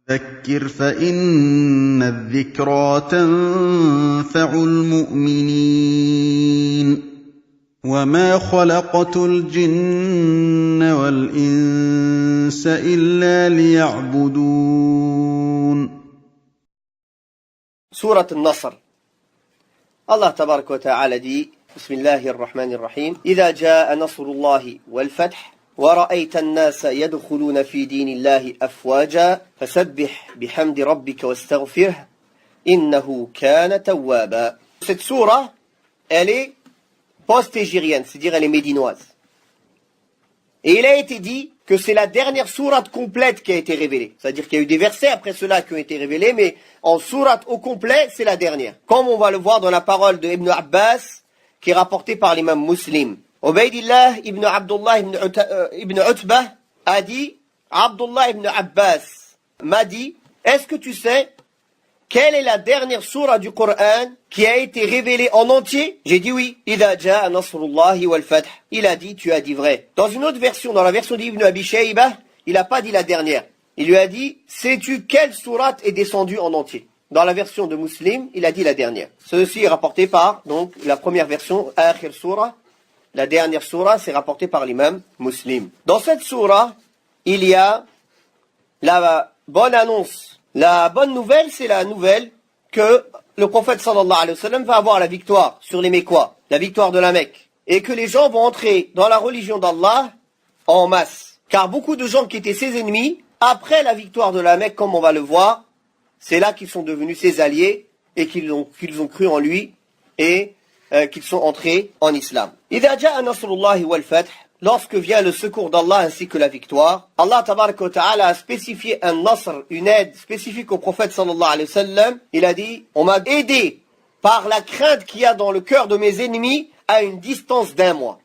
فَذَكِّرْ فَإِنَّ الذِّكْرَىٰ تَنفَعُ الْمُؤْمِنِينَ وَمَا خَلَقْتُ الْجِنَّ وَالْإِنسَ إِلَّا لِيَعْبُدُونِ. Sourate An-Nasr. Allah tabaraka wa ta'ala dit, Bismillahir Rahmanir Rahim, إِذَا جَاءَ نَصْرُ اللَّهِ وَالْفَتْحُ وَرَأَيْتَ النَّاسَ يَدْخُلُونَ فِي دِينِ اللَّهِ أَفْوَاجًا فَسَبِّحْ بِحَمْدِ رَبِّكَ وَاسْتَغْفِرْهُ إِنَّهُ كَانَ تَوَّابًا. Cette sourate, elle est post-hégirienne, c'est-à-dire elle est médinoise. Et il a été dit que c'est la dernière sourate complète qui a été révélée. C'est-à-dire qu'il y a eu des versets après cela qui ont été révélés, mais en sourate au complet, c'est la dernière. Comme on va le voir dans la parole de Ibn Abbas, qui est rapportée par l'imam Muslim. Ubaydillah ibn Abdullah ibn Utbah a dit, Abdullah ibn Abbas m'a dit, est-ce que tu sais quelle est la dernière sourate du Coran qui a été révélée en entier? J'ai dit oui. Idha ja'a nasrullahi wal fath. Il a dit, tu as dit vrai. Dans une autre version, dans la version d'Ibn Abi Shaybah, il n'a pas dit la dernière. Il lui a dit, sais-tu quelle sourate est descendue en entier? Dans la version de Muslim, il a dit la dernière. Ceci est rapporté par, donc, la première version, Akhir Surah. La dernière sourate, c'est rapporté par l'imam Muslim. Dans cette sourate, il y a la bonne annonce. La bonne nouvelle, c'est la nouvelle que le prophète sallallahu alayhi wa sallam va avoir la victoire sur les Mécois, la victoire de la Mecque, et que les gens vont entrer dans la religion d'Allah en masse. Car beaucoup de gens qui étaient ses ennemis, après la victoire de la Mecque, comme on va le voir, c'est là qu'ils sont devenus ses alliés et qu'ils ont cru en lui et qu'ils sont entrés en islam. Idha ja'a nasrullahi wal fath. Lorsque vient le secours d'Allah ainsi que la victoire, Allah tabaraka wa ta'ala a spécifié un nasr, une aide spécifique au prophète sallallahu alayhi wa sallam. Il a dit, on m'a aidé par la crainte qu'il y a dans le cœur de mes ennemis à une distance d'1 mois.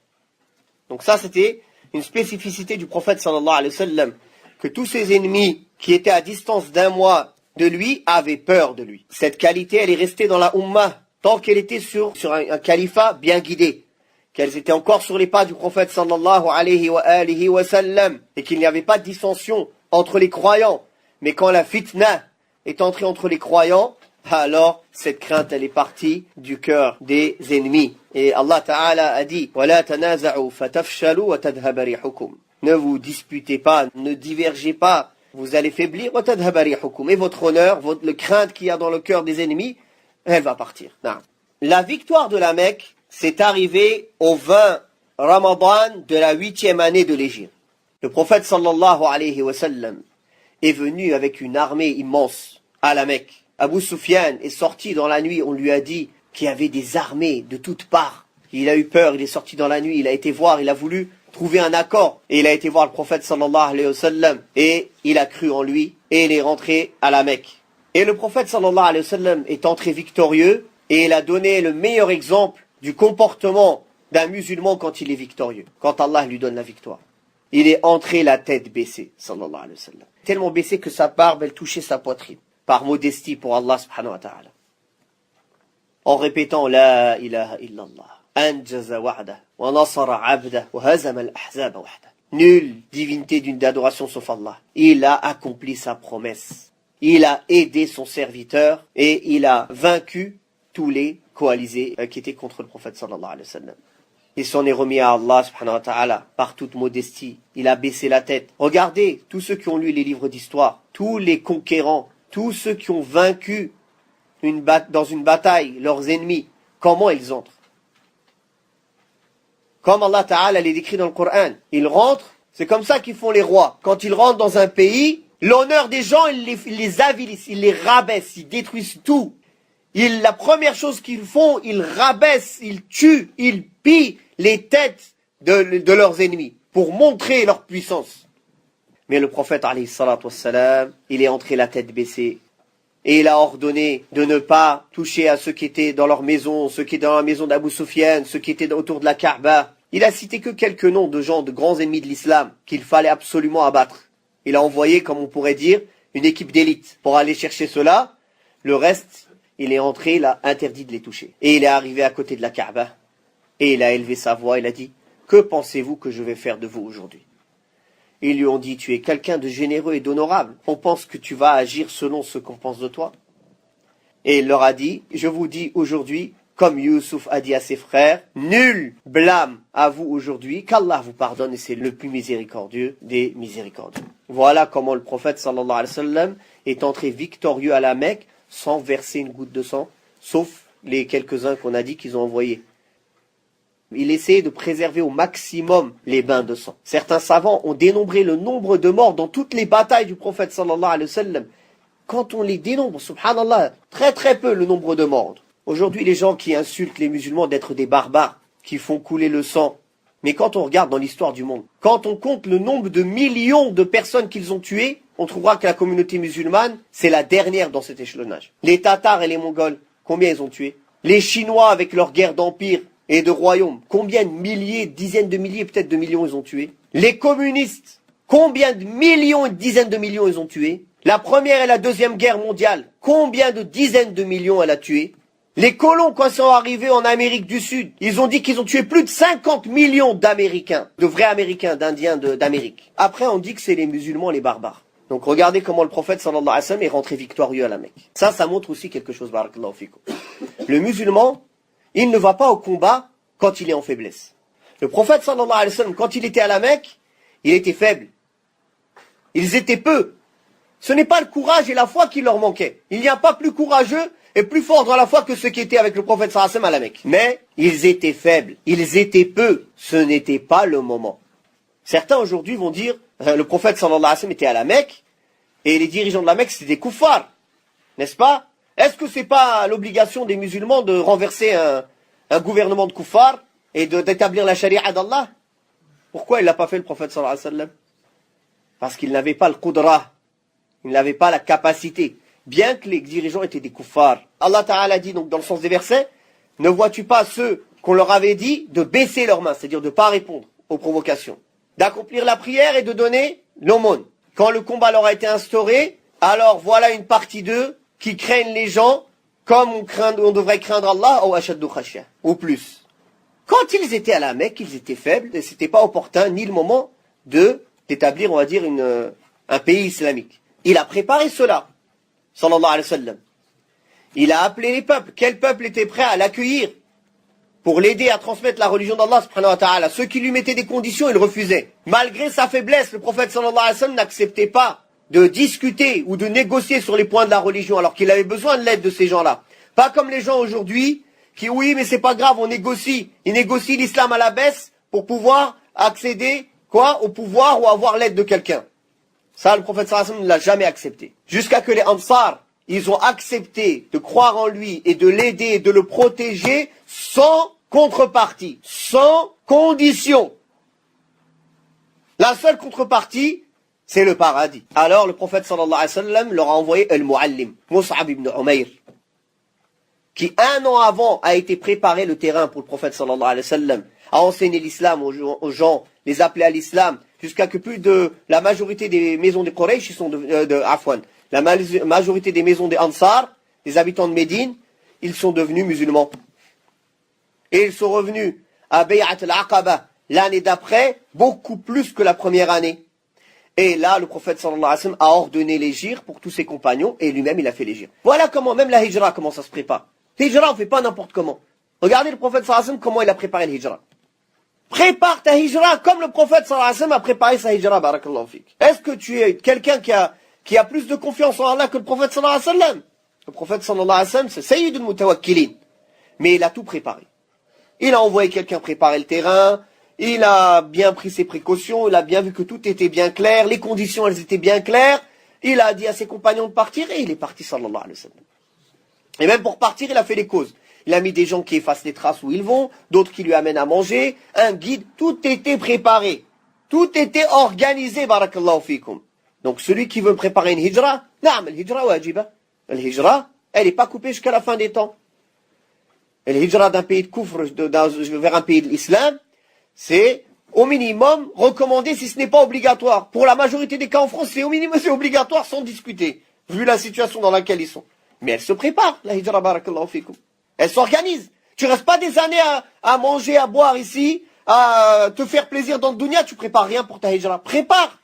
Donc ça c'était une spécificité du prophète sallallahu alayhi wa sallam, que tous ses ennemis qui étaient à distance d'1 mois de lui avaient peur de lui. Cette qualité elle est restée dans la Ummah tant qu'elle était sur un califat bien guidé, qu'elles étaient encore sur les pas du prophète sallallahu alayhi wa sallam, et qu'il n'y avait pas de dissension entre les croyants. Mais quand la fitna est entrée entre les croyants, alors cette crainte elle est partie du cœur des ennemis. Et Allah Ta'ala a dit, وَلَا تَنَازَعُوا فَتَفْشَلُوا وَتَذْهَبَ رِيحُكُمْ. Ne vous disputez pas, ne divergez pas, vous allez faiblir, وَتَذْهَبَ رِيحُكُمْ. Et votre honneur, le crainte qu'il y a dans le cœur des ennemis, elle va partir. Non. La victoire de la Mecque, c'est arrivé au 20 Ramadan de la 8e année de l'Hégire. Le prophète sallallahu alayhi wa sallam est venu avec une armée immense à la Mecque. Abu Sufyan est sorti dans la nuit, on lui a dit qu'il y avait des armées de toutes parts. Il a eu peur, il est sorti dans la nuit, il a été voir, il a voulu trouver un accord. Et il a été voir le prophète sallallahu alayhi wa sallam et il a cru en lui et il est rentré à la Mecque. Et le prophète sallallahu alayhi wa sallam est entré victorieux et il a donné le meilleur exemple du comportement d'un musulman quand il est victorieux, quand Allah lui donne la victoire. Il est entré la tête baissée, sallallahu alayhi wa sallam. Tellement baissé que sa barbe, elle touchait sa poitrine, par modestie pour Allah subhanahu wa ta'ala. En répétant La ilaha illallah, anjaza wa'dah, wa nasara abdah, wa hazama al-ahzaba wahdah. Nulle divinité d'une adoration sauf Allah. Il a accompli sa promesse. Il a aidé son serviteur et il a vaincu tous les coalisés qui étaient contre le prophète sallallahu alayhi wa sallam. Il s'en est remis à Allah subhanahu wa ta'ala par toute modestie. Il a baissé la tête. Regardez tous ceux qui ont lu les livres d'histoire, tous les conquérants, tous ceux qui ont vaincu dans une bataille leurs ennemis, comment ils entrent. Comme Allah ta'ala les décrit dans le Coran. Ils rentrent, c'est comme ça qu'ils font les rois. Quand ils rentrent dans un pays, l'honneur des gens, ils les avilissent, ils les rabaissent, ils détruisent tout. La première chose qu'ils font, ils rabaissent, ils tuent, ils pillent les têtes de leurs ennemis pour montrer leur puissance. Mais le prophète, alayhi salatu wassalam, il est entré la tête baissée et il a ordonné de ne pas toucher à ceux qui étaient dans leur maison, ceux qui étaient dans la maison d'Abu Sufyan, ceux qui étaient autour de la Kaaba. Il a cité que quelques noms de gens, de grands ennemis de l'islam qu'il fallait absolument abattre. Il a envoyé, comme on pourrait dire, une équipe d'élite pour aller chercher cela. Le reste, il est entré, il a interdit de les toucher. Et il est arrivé à côté de la Kaaba. Et il a élevé sa voix, il a dit, que pensez-vous que je vais faire de vous aujourd'hui? Ils lui ont dit, tu es quelqu'un de généreux et d'honorable. On pense que tu vas agir selon ce qu'on pense de toi. Et il leur a dit, je vous dis aujourd'hui, comme Youssouf a dit à ses frères, nul blâme à vous aujourd'hui, qu'Allah vous pardonne et c'est le plus miséricordieux des miséricordieux. Voilà comment le prophète sallallahu alayhi wa sallam est entré victorieux à la Mecque sans verser une goutte de sang, sauf les quelques-uns qu'on a dit qu'ils ont envoyés. Il essayait de préserver au maximum les bains de sang. Certains savants ont dénombré le nombre de morts dans toutes les batailles du prophète sallallahu alayhi wa sallam. Quand on les dénombre, subhanallah, très très peu le nombre de morts. Aujourd'hui, les gens qui insultent les musulmans d'être des barbares, qui font couler le sang. Mais quand on regarde dans l'histoire du monde, quand on compte le nombre de millions de personnes qu'ils ont tuées, on trouvera que la communauté musulmane, c'est la dernière dans cet échelonnage. Les Tatars et les Mongols, combien ils ont tué? Les Chinois avec leur guerre d'empire et de royaume, combien de milliers, dizaines de milliers, peut-être de millions ils ont tué? Les communistes, combien de millions et de dizaines de millions ils ont tué? La première et la deuxième guerre mondiale, combien de dizaines de millions elle a tué? Les colons, quand ils sont arrivés en Amérique du Sud, ils ont dit qu'ils ont tué plus de 50 millions d'Américains, de vrais Américains, d'Indiens d'Amérique. Après, on dit que c'est les musulmans, les barbares. Donc regardez comment le prophète sallallahu alayhi wa sallam est rentré victorieux à la Mecque. Ça montre aussi quelque chose, barakallahu fikum. Le musulman, il ne va pas au combat quand il est en faiblesse. Le prophète sallallahu alayhi wa sallam, quand il était à la Mecque, il était faible. Ils étaient peu. Ce n'est pas le courage et la foi qui leur manquaient. Il n'y a pas plus courageux et plus fort dans la foi que ceux qui étaient avec le prophète sallallahu alayhi wa sallam à la Mecque. Mais ils étaient faibles, ils étaient peu. Ce n'était pas le moment. Certains aujourd'hui vont dire, le prophète sallallahu alayhi wa sallam était à la Mecque et les dirigeants de la Mecque c'était des koufars. N'est-ce pas? Est-ce que c'est pas l'obligation des musulmans de renverser un gouvernement de koufars et d'établir la charia d'Allah? Pourquoi il l'a pas fait le prophète sallallahu alayhi wa sallam? Parce qu'il n'avait pas le qudra. Il n'avait pas la capacité, bien que les dirigeants étaient des kuffars. Allah Ta'ala dit donc dans le sens des versets, ne vois-tu pas ceux qu'on leur avait dit de baisser leurs mains, c'est-à-dire de ne pas répondre aux provocations, d'accomplir la prière et de donner l'aumône. Quand le combat leur a été instauré, alors voilà une partie d'eux qui craignent les gens comme on devrait craindre Allah ou ashaddu khashya, ou plus. Quand ils étaient à la Mecque, ils étaient faibles et c'était pas opportun ni le moment d'établir, on va dire, un pays islamique. Il a préparé cela, sallallahu alayhi wa sallam. Il a appelé les peuples. Quel peuple était prêt à l'accueillir pour l'aider à transmettre la religion d'Allah subhanahu wa ta'ala? Ceux qui lui mettaient des conditions, il refusait. Malgré sa faiblesse, le prophète sallallahu alayhi wa sallam n'acceptait pas de discuter ou de négocier sur les points de la religion alors qu'il avait besoin de l'aide de ces gens-là. Pas comme les gens aujourd'hui qui, oui, mais c'est pas grave, on négocie. Ils négocient l'islam à la baisse pour pouvoir accéder, au pouvoir ou avoir l'aide de quelqu'un. Ça, le prophète sallallahu alayhi wa sallam ne l'a jamais accepté. Jusqu'à que les Ansar, ils ont accepté de croire en lui et de l'aider et de le protéger sans contrepartie, sans condition. La seule contrepartie, c'est le paradis. Alors le prophète sallallahu alayhi wa sallam leur a envoyé Al-Muallim, Mus'ab ibn Umayr, qui un an avant a été préparé le terrain pour le prophète sallallahu alayhi wa sallam, à enseigner l'islam aux gens, les appeler à l'islam, jusqu'à que plus de la majorité des maisons des Quraysh sont la majorité des maisons des Ansar, des habitants de Médine, ils sont devenus musulmans. Et ils sont revenus à Bay'at al-Aqaba l'année d'après, beaucoup plus que la première année. Et là, le prophète sallallahu alayhi wa sallam a ordonné l'hégire pour tous ses compagnons, et lui-même il a fait l'hégire. Voilà comment, même la hijra, comment ça se prépare. L'hijra, on ne fait pas n'importe comment. Regardez le prophète sallallahu alayhi wa sallam, comment il a préparé l'hijra. Prépare ta hijra comme le prophète sallallahu alayhi wa sallam a préparé sa hijra, barakallahu fik. Est-ce que tu es quelqu'un qui a plus de confiance en Allah que le prophète sallallahu alayhi wa sallam? Le prophète sallallahu alayhi wa sallam, c'est Sayyidul Mutawakkilin. Mais il a tout préparé. Il a envoyé quelqu'un préparer le terrain, il a bien pris ses précautions, il a bien vu que tout était bien clair, les conditions elles étaient bien claires, il a dit à ses compagnons de partir et il est parti sallallahu alayhi wa sallam. Et même pour partir, il a fait les causes. Il a mis des gens qui effacent les traces où ils vont, d'autres qui lui amènent à manger, un guide, tout était préparé. Tout était organisé, barakallahu fikum. Donc celui qui veut préparer une hijra, naam, la hijra wajiba. La hijra, elle n'est pas coupée jusqu'à la fin des temps. Et la hijra d'un pays de koufr vers un pays de l'islam, c'est au minimum recommandé si ce n'est pas obligatoire. Pour la majorité des cas en France, c'est au minimum c'est obligatoire sans discuter, vu la situation dans laquelle ils sont. Mais elle se prépare, la hijra, barakallahu fikum. Elle s'organise. Tu restes pas des années à manger, à boire ici, à te faire plaisir dans le dunya, tu prépares rien pour ta hijra. Prépare.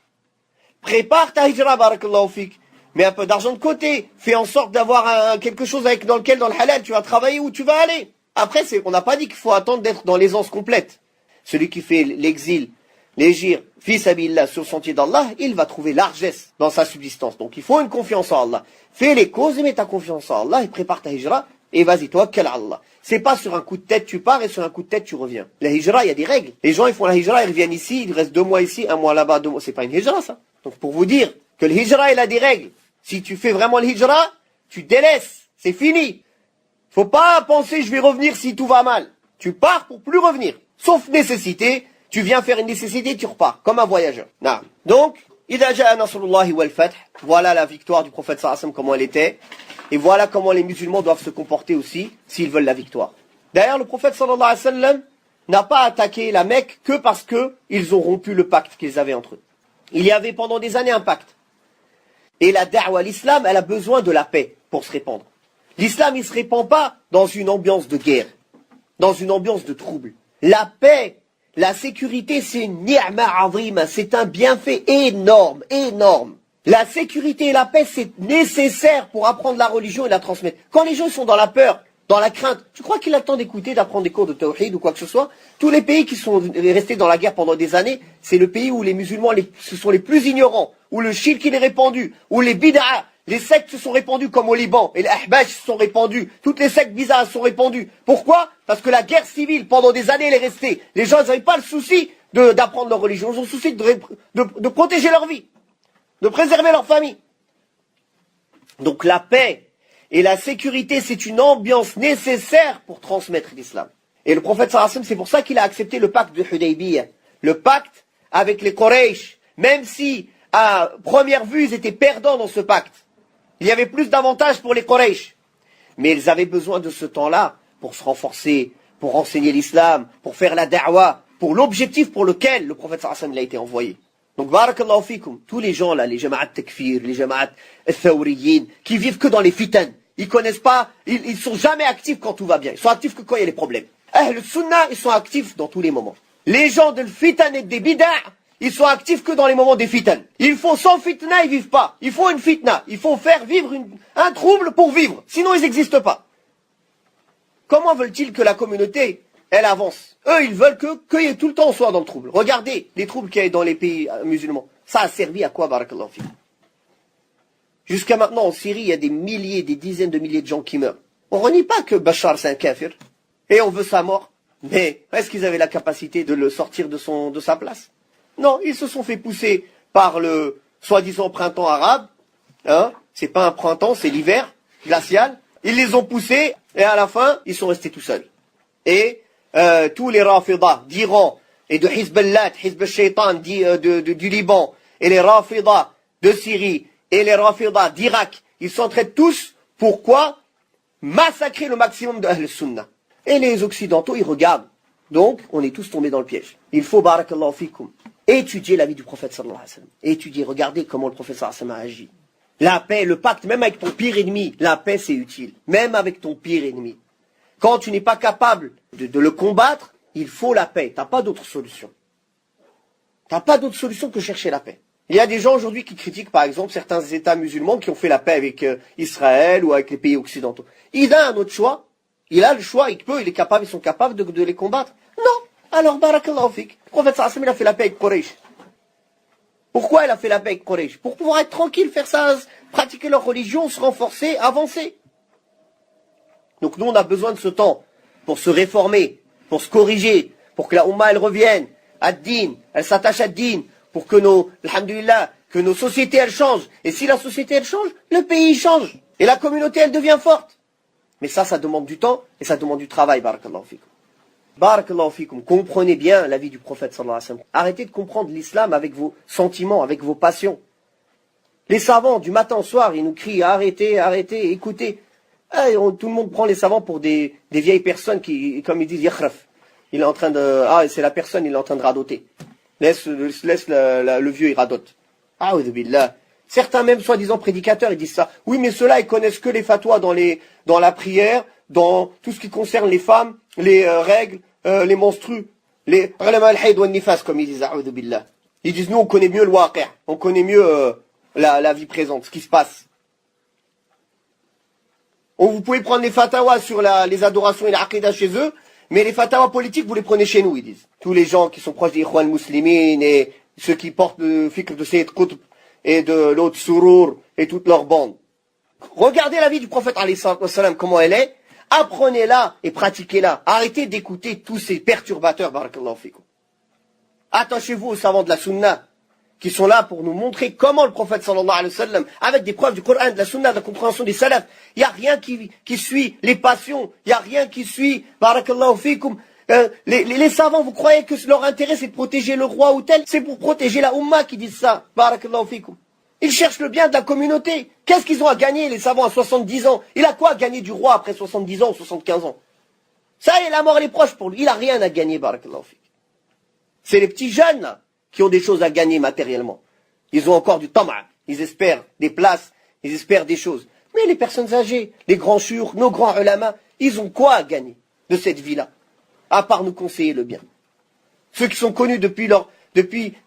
prépare ta hijra, barakallahu fik. Mets un peu d'argent de côté. Fais en sorte d'avoir quelque chose dans le halal, tu vas travailler où tu vas aller. Après, on n'a pas dit qu'il faut attendre d'être dans l'aisance complète. Celui qui fait l'exil, l'égir, fi sabilillah, sur le sentier d'Allah, il va trouver largesse dans sa subsistance. Donc il faut une confiance en Allah. Fais les causes et mets ta confiance en Allah et prépare ta hijra. Et vas-y, toi, quel Allah. C'est pas sur un coup de tête tu pars et sur un coup de tête tu reviens. La hijra, il y a des règles. Les gens, ils font la hijra, ils reviennent ici, ils restent 2 mois ici, 1 mois là-bas, 2 mois. C'est pas une hijra, ça. Donc pour vous dire que le hijra, il a des règles. Si tu fais vraiment le hijra, tu délaisses. C'est fini. Faut pas penser je vais revenir si tout va mal. Tu pars pour plus revenir. Sauf nécessité, tu viens faire une nécessité, tu repars. Comme un voyageur. Non. Donc, إذا جاء نصر الله والفتح, voilà la victoire du prophète sallallahu alayhi wa sallam, comment elle était. Et voilà comment les musulmans doivent se comporter aussi, s'ils veulent la victoire. D'ailleurs, le prophète sallallahu alayhi wa sallam n'a pas attaqué la Mecque que parce qu'ils ont rompu le pacte qu'ils avaient entre eux. Il y avait pendant des années un pacte. Et la da'wa, l'islam, elle a besoin de la paix pour se répandre. L'islam, il ne se répand pas dans une ambiance de guerre, dans une ambiance de trouble. La paix, la sécurité, c'est une ni'ma azima, c'est un bienfait énorme, énorme. La sécurité et la paix, c'est nécessaire pour apprendre la religion et la transmettre. Quand les gens sont dans la peur, dans la crainte, tu crois qu'il a le temps d'écouter, d'apprendre des cours de tawhid ou quoi que ce soit? Tous les pays qui sont restés dans la guerre pendant des années, c'est le pays où les musulmans ce sont les plus ignorants, où le shirk il est répandu, où les bid'a, les sectes se sont répandues comme au Liban, et les ahbash se sont répandus, toutes les sectes bizarres se sont répandues. Pourquoi? Parce que la guerre civile, pendant des années, elle est restée. Les gens n'avaient pas le souci d'apprendre leur religion, ils ont le souci de protéger leur vie, de préserver leur famille. Donc la paix et la sécurité, c'est une ambiance nécessaire pour transmettre l'islam. Et le prophète sallallahu alayhi wa sallam, c'est pour ça qu'il a accepté le pacte de Hudaybiyah, le pacte avec les Quraysh, même si à première vue ils étaient perdants dans ce pacte. Il y avait plus d'avantages pour les Quraysh. Mais ils avaient besoin de ce temps-là pour se renforcer, pour enseigner l'islam, pour faire la da'wa, pour l'objectif pour lequel le prophète sallallahu alayhi wa sallam a été envoyé. Donc, barakallahu fikum, tous les gens là, les jama'at takfir, les jama'at thawriyin, qui vivent que dans les fitan, ils connaissent pas, ils sont jamais actifs quand tout va bien. Ils sont actifs que quand il y a les problèmes. Le sunnah, ils sont actifs dans tous les moments. Les gens de fitan et des bid'a, ils sont actifs que dans les moments des fitan. Il faut sans fitna, ils vivent pas. Il faut une fitna. Il faut faire vivre un trouble pour vivre. Sinon, ils n'existent pas. Comment veulent-ils que la communauté, elle avance? Eux, ils veulent qu'il y ait tout le temps on soit dans le trouble. Regardez les troubles qu'il y a dans les pays musulmans. Ça a servi à quoi, barakallahu fikum? Jusqu'à maintenant, en Syrie, il y a des milliers, des dizaines de milliers de gens qui meurent. On renie pas que Bachar, c'est un kafir. Et on veut sa mort. Mais est-ce qu'ils avaient la capacité de le sortir de sa place? Non, ils se sont fait pousser par le soi-disant printemps arabe. Hein? C'est pas un printemps, c'est l'hiver glacial. Ils les ont poussés et à la fin, ils sont restés tout seuls. Et tous les Rafidah d'Iran et de Hizballah, Hizb al-Shaytan du Liban et les Rafidah de Syrie et les Rafidah d'Irak, ils s'entraident tous. Pourquoi? Massacrer le maximum de Ahl-Sunnah. Et les Occidentaux, ils regardent. Donc, on est tous tombés dans le piège. Il faut, barakallahu fikum, étudier la vie du prophète sallallahu alayhi wa sallam. Étudier, regardez comment le prophète sallallahu alayhi wa sallam a agi. La paix, le pacte, même avec ton pire ennemi, la paix c'est utile. Même avec ton pire ennemi. Quand tu n'es pas capable de le combattre, il faut la paix. T'as pas d'autre solution. T'as pas d'autre solution que chercher la paix. Il y a des gens aujourd'hui qui critiquent par exemple certains États musulmans qui ont fait la paix avec Israël ou avec les pays occidentaux. Il a un autre choix. Il a le choix, il est capable, ils sont capables de les combattre. Non. Alors, barakallahu fik. Le prophète sallallahu alayhi wa sallam, il a fait la paix avec Quraysh. Pourquoi il a fait la paix avec Quraysh? Pour pouvoir être tranquille, faire ça, pratiquer leur religion, se renforcer, avancer. Donc nous, on a besoin de ce temps pour se réformer, pour se corriger, pour que la Ummah, elle revienne à Din, elle s'attache à Din, pour que alhamdulillah, que nos sociétés, elles changent. Et si la société, elle change, le pays change. Et la communauté, elle devient forte. Mais ça demande du temps et ça demande du travail, barakallahu fikum. Barakallahu fikum, comprenez bien la vie du prophète sallallahu alayhi wa sallam. Arrêtez de comprendre l'islam avec vos sentiments, avec vos passions. Les savants, du matin au soir, ils nous crient arrêtez, arrêtez, écoutez. Tout le monde prend les savants pour des vieilles personnes qui, comme ils disent, yakhraf. Il est en train c'est la personne, il est en train de radoter. Laisse le vieux, il radote. A'udhu billah. Certains même soi-disant prédicateurs, ils disent ça. Oui, mais ceux-là, ils connaissent que les fatwas dans la prière, dans tout ce qui concerne les femmes, les règles, les menstrues, les ulama al-hayd wa nifas, comme ils disent, a'udhu billah. Ils disent, nous, on connaît mieux le waqi', on connaît mieux la vie présente, ce qui se passe. Vous pouvez prendre les fatawas sur les adorations et l'aqidah chez eux, mais les fatawas politiques, vous les prenez chez nous, ils disent. Tous les gens qui sont proches des Ikhwan Muslimin et ceux qui portent le fikr de Sayyid Qutb et de l'autre Surur et toute leur bande. Regardez la vie du prophète, alayhi salam, comment elle est. Apprenez-la et pratiquez-la. Arrêtez d'écouter tous ces perturbateurs, barakallahu fikum. Attachez-vous aux savants de la sunna, qui sont là pour nous montrer comment le prophète sallallahu alayhi wa sallam, avec des preuves du Coran, de la sunna, de la compréhension des salafs, il n'y a rien qui suit les passions, il n'y a rien qui suit, barakallahu fikum. Les savants, vous croyez que leur intérêt c'est de protéger le roi ou tel? C'est pour protéger la Ummah qui disent ça, barakallahu fikum. Ils cherchent le bien de la communauté. Qu'est-ce qu'ils ont à gagner, les savants, à 70 ans? Il a quoi à gagner du roi après 70 ans ou 75 ans? Ça y est, la mort elle est proche pour lui. Il a rien à gagner, barakallahu fikum. C'est les petits jeunes, là, qui ont des choses à gagner matériellement. Ils ont encore du tama', ils espèrent des places, ils espèrent des choses. Mais les personnes âgées, les grands shuyukh, nos grands ulama, ils ont quoi à gagner de cette vie-là? À part nous conseiller le bien. Ceux qui sont connus depuis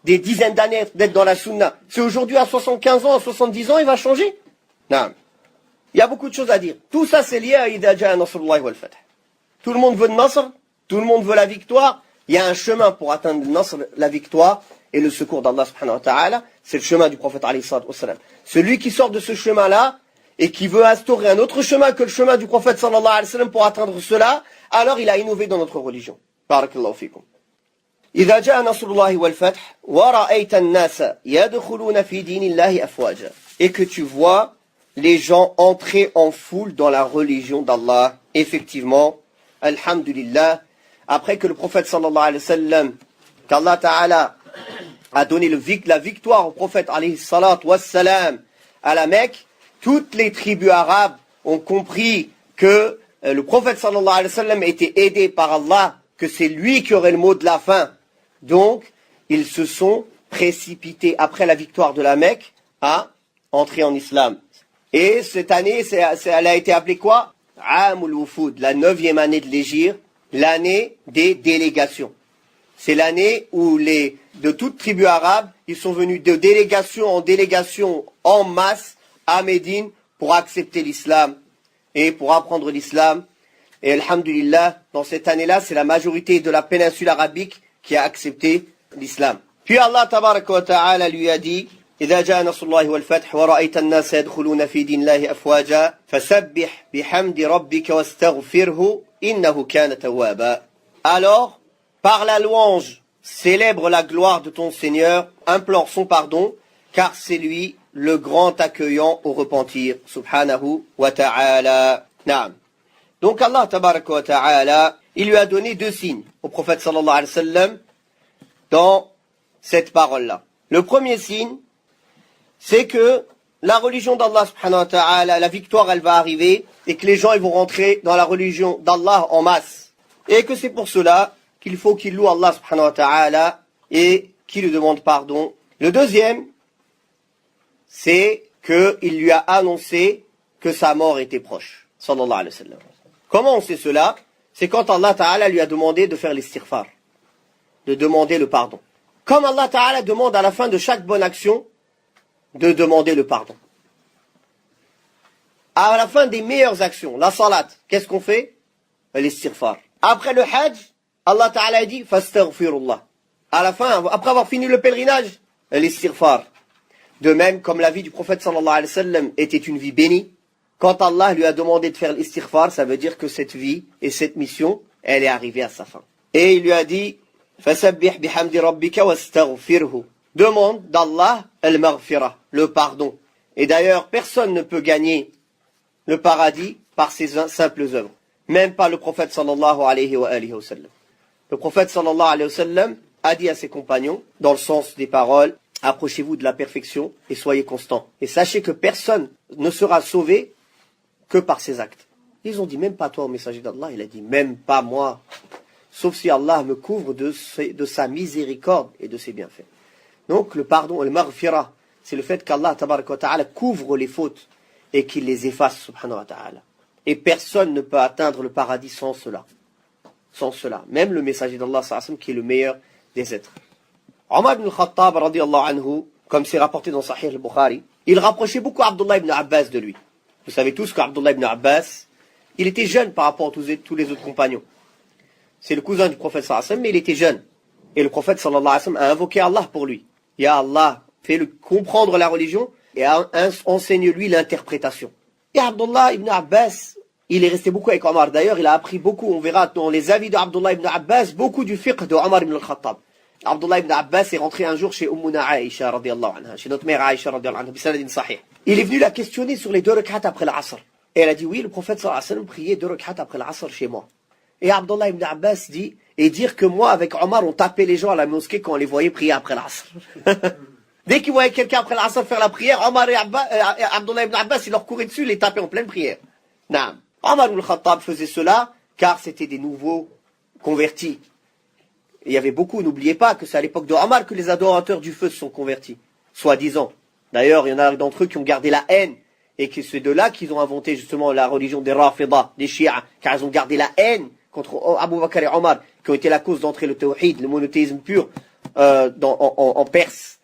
des dizaines d'années d'être dans la sunna, c'est aujourd'hui à 75 ans, à 70 ans, il va changer? Non. Il y a beaucoup de choses à dire. Tout ça, c'est lié à idha ja'a nasrullahi wal fath. Tout le monde veut le nasr, tout le monde veut la victoire. Il y a un chemin pour atteindre le nasr, la victoire et le secours d'Allah subhanahu wa ta'ala. C'est le chemin du prophète alayhi salam. Celui qui sort de ce chemin-là et qui veut instaurer un autre chemin que le chemin du prophète sallallahu alayhi wa sallam pour atteindre cela, alors il a innové dans notre religion. Barakallahu fikum. إذا جاء نصر الله والفتح ورأيت الناس يدخلون في دين الله أفواجا. Et que tu vois les gens entrer en foule dans la religion d'Allah. Effectivement, alhamdulillah, après que le prophète sallallahu alayhi wa sallam, qu'Allah ta'ala a donné la victoire au prophète alayhi salatu wassalam à la Mecque, toutes les tribus arabes ont compris que le prophète sallallahu alayhi wa sallam était aidé par Allah, que c'est lui qui aurait le mot de la fin. Donc, ils se sont précipités après la victoire de la Mecque à entrer en islam. Et cette année, elle a été appelée quoi? Amul Wufud, la 9e année de l'Hégire, l'année des délégations. C'est l'année où de toutes tribus arabes, ils sont venus de délégation en délégation en masse à Médine pour accepter l'islam et pour apprendre l'islam. Et alhamdulillah, dans cette année-là, c'est la majorité de la péninsule arabique qui a accepté l'islam. Puis Allah tabaraka wa ta'ala lui a dit إذا جاء نصر الله والفتح ورأيت الناس يدخلون في دين الله أفواجا فسبح بحمد ربك واستغفره إنه كان توابا. Alors, par la louange, célèbre la gloire de ton Seigneur, implore son pardon, car c'est lui le grand accueillant au repentir. Subhanahu wa ta'ala. Naam. Donc Allah tabaraka wa ta'ala, il lui a donné 2 signes au prophète sallallahu alayhi wa sallam dans cette parole-là. Le premier signe, c'est que la religion d'Allah subhanahu wa ta'ala, la victoire elle va arriver et que les gens ils vont rentrer dans la religion d'Allah en masse. Et que c'est pour cela qu'il faut qu'ils louent Allah subhanahu wa ta'ala et qu'ils lui demandent pardon. Le deuxième, c'est qu'il lui a annoncé que sa mort était proche. Sallallahu alayhi wa sallam. Comment on sait cela? C'est quand Allah ta'ala lui a demandé de faire l'istighfar, de demander le pardon. Comme Allah ta'ala demande à la fin de chaque bonne action de demander le pardon. À la fin des meilleures actions, la salat, qu'est-ce qu'on fait? L'istighfar. Après le hajj, Allah ta'ala a dit fastaghfirullah. À la fin, après avoir fini le pèlerinage, l'istighfar. De même, comme la vie du prophète sallallahu alayhi wa sallam était une vie bénie, quand Allah lui a demandé de faire l'istighfar, ça veut dire que cette vie et cette mission, elle est arrivée à sa fin. Et il lui a dit fasabbih bihamdi rabbika wastaghfirhu. Demande d'Allah al-maghfirah, le pardon. Et d'ailleurs, personne ne peut gagner le paradis par ses simples œuvres. Même pas le prophète sallallahu alayhi wa sallam. Le prophète sallallahu alayhi wa sallam a dit à ses compagnons, dans le sens des paroles, approchez-vous de la perfection et soyez constants. Et sachez que personne ne sera sauvé que par ses actes. Ils ont dit, même pas toi, au messager d'Allah. Il a dit, même pas moi. Sauf si Allah me couvre de sa miséricorde et de ses bienfaits. Donc le pardon, le maghfirah, c'est le fait qu'Allah tabaraka wa ta'ala couvre les fautes et qu'il les efface subhanahu wa ta'ala. Et personne ne peut atteindre le paradis sans cela. Sans cela. Même le messager d'Allah sallallahu alayhi wa sallam qui est le meilleur des êtres. Omar ibn al-Khattab, radiallahu anhu, comme c'est rapporté dans Sahih al-Bukhari, il rapprochait beaucoup Abdullah ibn Abbas de lui. Vous savez tous qu'Abdullah ibn Abbas, il était jeune par rapport à tous les autres compagnons. C'est le cousin du prophète sallallahu alayhi wa sallam, mais il était jeune. Et le prophète sallallahu alayhi wa sallam a invoqué Allah pour lui. Ya Allah, fais-le comprendre la religion et enseigne-lui l'interprétation. Et Abdullah ibn Abbas, il est resté beaucoup avec Omar. D'ailleurs, il a appris beaucoup, on verra dans les avis d'Abdullah ibn Abbas, beaucoup du fiqh de Omar ibn al-Khattab. Abdullah ibn Abbas est rentré un jour chez Ummuna Aisha, radiallahu anha, chez notre mère Aisha, radiallahu anha, bisanadin sahih. Il est venu la questionner sur les 2 rak'at après l'Asr. Et elle a dit, oui, le prophète sallallahu alayhi wa sallam priait 2 rak'at après l'Asr chez moi. Et Abdullah ibn Abbas dit, et dire que moi, avec Omar, on tapait les gens à la mosquée quand on les voyait prier après l'Asr. Dès qu'ils voyaient quelqu'un après l'Asr faire la prière, Omar et Abdullah ibn Abbas, ils leur couraient dessus, les tapaient en pleine prière. Non. Omar ibn al-Khattab faisait cela, car c'était des nouveaux convertis. Il y avait beaucoup, n'oubliez pas que c'est à l'époque de Omar que les adorateurs du feu se sont convertis, soi-disant. D'ailleurs, il y en a d'entre eux qui ont gardé la haine, et que c'est de là qu'ils ont inventé justement la religion des Rafida, des Shia, car ils ont gardé la haine contre Abu Bakr et Omar, qui ont été la cause d'entrer le tawhid, le monothéisme pur, en Perse.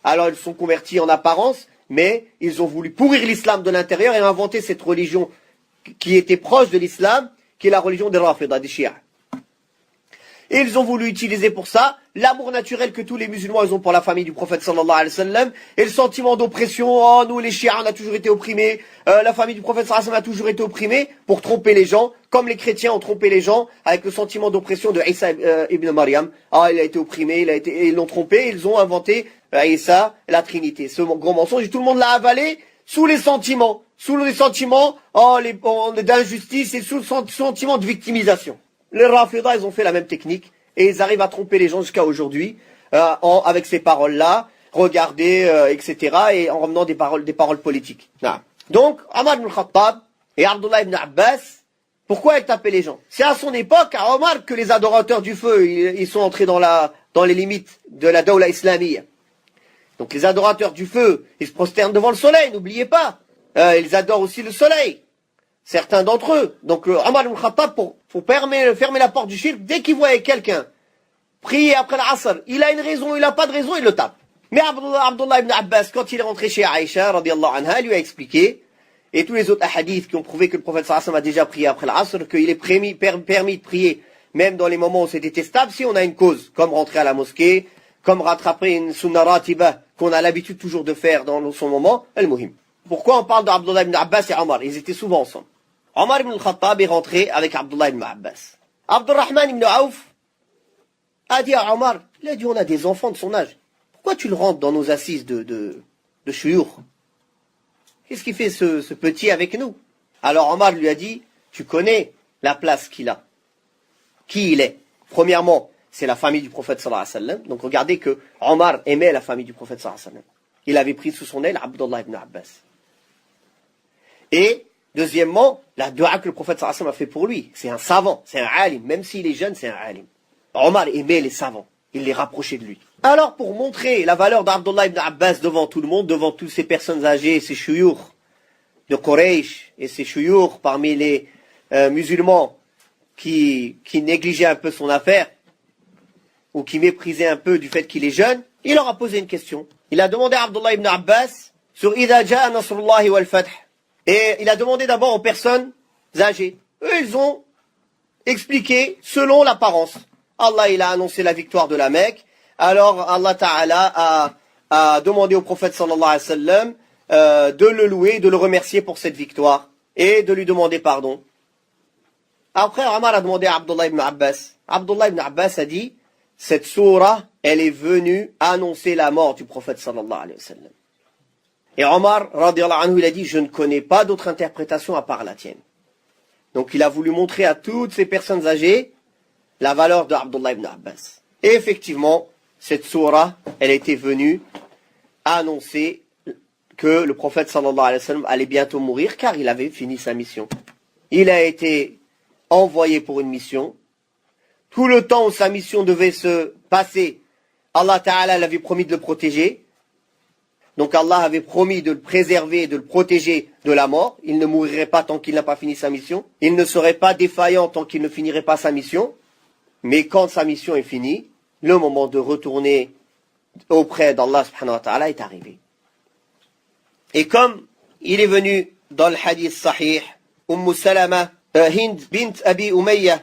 Alors ils se sont convertis en apparence, mais ils ont voulu pourrir l'islam de l'intérieur et inventer cette religion qui était proche de l'islam, qui est la religion des Rafida, des Shia. Et ils ont voulu utiliser pour ça l'amour naturel que tous les musulmans ils ont pour la famille du prophète sallallahu alayhi wa sallam, et le sentiment d'oppression, oh nous les chiites on a toujours été opprimés, la famille du prophète sallallahu alayhi wa sallam a toujours été opprimée, pour tromper les gens, comme les chrétiens ont trompé les gens avec le sentiment d'oppression de Isa ibn Maryam. Ah il a été opprimé, ils l'ont trompé, ils ont inventé Isa, la Trinité. Ce gros mensonge, et tout le monde l'a avalé sous les sentiments d'injustice et sous le sentiment de victimisation. Les Rafida, ils ont fait la même technique et ils arrivent à tromper les gens jusqu'à aujourd'hui avec ces paroles-là, regardez, etc. et en ramenant des paroles politiques. Non. Donc, Omar ibn Khattab et Abdullah ibn Abbas, pourquoi ils tapaient les gens? C'est à son époque, à Omar, que les adorateurs du feu, ils sont entrés dans les limites de la Dawla islamiyya. Donc les adorateurs du feu, ils se prosternent devant le soleil, n'oubliez pas. Ils adorent aussi le soleil. Certains d'entre eux. Donc Omar ibn Khattab, pour fermer la porte du shirk, dès qu'il voyait quelqu'un prier après l'Asr, il a une raison, il n'a pas de raison, il le tape. Mais Abdullah ibn Abbas, quand il est rentré chez Aisha, radiallahu anha, lui a expliqué, et tous les autres hadiths qui ont prouvé que le prophète sallallahu alayhi wa sallam a déjà prié après l'Asr, qu'il est permis de prier, même dans les moments où c'est détestable, si on a une cause, comme rentrer à la mosquée, comme rattraper une sunnah ratiba, qu'on a l'habitude toujours de faire dans son moment, al-muhim. Pourquoi on parle d'Abdullah ibn Abbas et Omar? Ils étaient souvent ensemble. Omar ibn al-Khattab est rentré avec Abdullah ibn Abbas. Abdurrahman ibn Auf a dit à Omar, il a dit on a des enfants de son âge. Pourquoi tu le rentres dans nos assises de shuyukh? Qu'est-ce qu'il fait ce petit avec nous? Alors Omar lui a dit, tu connais la place qu'il a. Qui il est? Premièrement, c'est la famille du prophète sallallahu alayhi wa sallam. Donc regardez que Omar aimait la famille du prophète sallallahu alayhi wa sallam. Il avait pris sous son aile Abdullah ibn Abbas. Et deuxièmement, la dua que le prophète sallallahu alayhi wa sallam a fait pour lui. C'est un savant, c'est un alim. Même s'il est jeune, c'est un alim. Omar aimait les savants. Il les rapprochait de lui. Alors, pour montrer la valeur d'Abdullah ibn Abbas devant tout le monde, devant toutes ces personnes âgées, ces shuyukh de Quraysh et ces shuyukh parmi les musulmans qui négligeaient un peu son affaire, ou qui méprisaient un peu du fait qu'il est jeune, il leur a posé une question. Il a demandé à Abdullah ibn Abbas sur Idha ja'a nasrullahi wal fath. Et il a demandé d'abord aux personnes âgées. Eux, ils ont expliqué selon l'apparence. Allah, il a annoncé la victoire de la Mecque. Alors, Allah Ta'ala a demandé au prophète sallallahu alayhi wa sallam de le louer, de le remercier pour cette victoire et de lui demander pardon. Après, Omar a demandé à Abdullah ibn Abbas. Abdullah ibn Abbas a dit, cette sourate, elle est venue annoncer la mort du prophète sallallahu alayhi wa sallam. Et Omar, radiallahu anhu, il a dit, je ne connais pas d'autre interprétation à part la tienne. Donc il a voulu montrer à toutes ces personnes âgées la valeur de Abdullah ibn Abbas. Et effectivement, cette sourate, elle était venue annoncer que le prophète sallallahu alayhi wa sallam allait bientôt mourir car il avait fini sa mission. Il a été envoyé pour une mission. Tout le temps où sa mission devait se passer, Allah Ta'ala avait promis de le protéger. Donc Allah avait promis de le préserver, de le protéger de la mort. Il ne mourirait pas tant qu'il n'a pas fini sa mission. Il ne serait pas défaillant tant qu'il ne finirait pas sa mission. Mais quand sa mission est finie, le moment de retourner auprès d'Allah subhanahu wa ta'ala est arrivé. Et comme il est venu dans le hadith sahih, Salama, Hind bint Abi Umayya,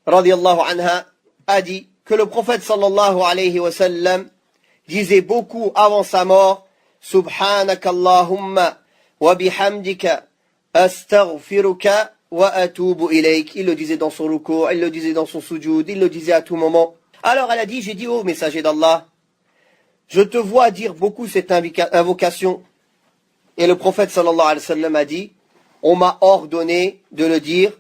radiyallahu anha, a dit que le prophète sallallahu alayhi wa sallam disait beaucoup avant sa mort, Subhanakallahumma wa bihamdika astaghfiruka wa atubu ilayk. Il le disait dans son ruku', il le disait dans son sujoud, il le disait à tout moment. Alors elle a dit, j'ai dit ô messager d'Allah, je te vois dire beaucoup cette invocation. Et le prophète sallallahu alayhi wa sallam a dit, on m'a ordonné de le dire.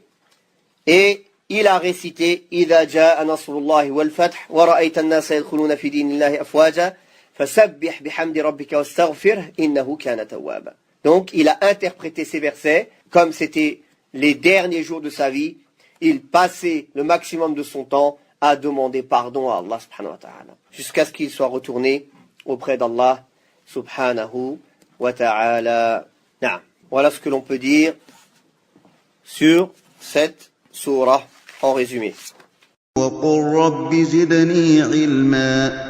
Et il a récité, إِذَا جَاءَ نَصْرُ اللَّهِ وَالْفَتْحُ وَرَأَيْتَ النَّاسَ يَدْخُلُونَ فِي دِينِ اللَّهِ أَفْوَاجًا فَسَبِّحْ بِحَمْدِ رَبِّكَ وَاسْتَغْفِرْهُ إِنَّهُ كَانَ تَوَّابًا. Donc il a interprété ces versets comme c'était les derniers jours de sa vie. Il passait le maximum de son temps à demander pardon à Allah subhanahu wa ta'ala, jusqu'à ce qu'il soit retourné auprès d'Allah subhanahu wa ta'ala. Voilà ce que l'on peut dire sur cette sourate en résumé. وقل رب زدني علما